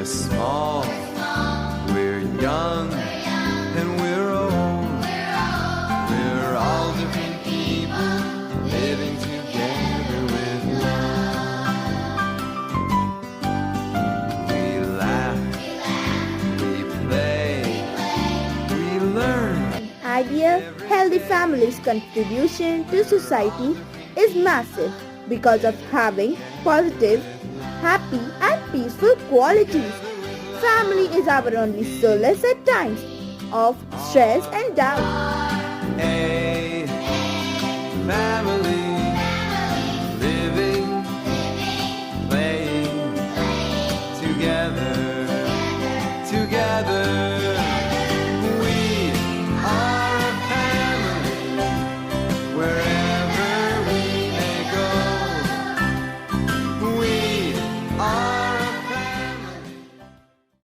small, we're young, and we're old. We're all different people living together with love. We laugh, we play, we learn. Ideal, healthy families' contribution to society is massive because of having positive, happy and peaceful qualities. Family is our only solace at times of stress and doubt. Hey, family.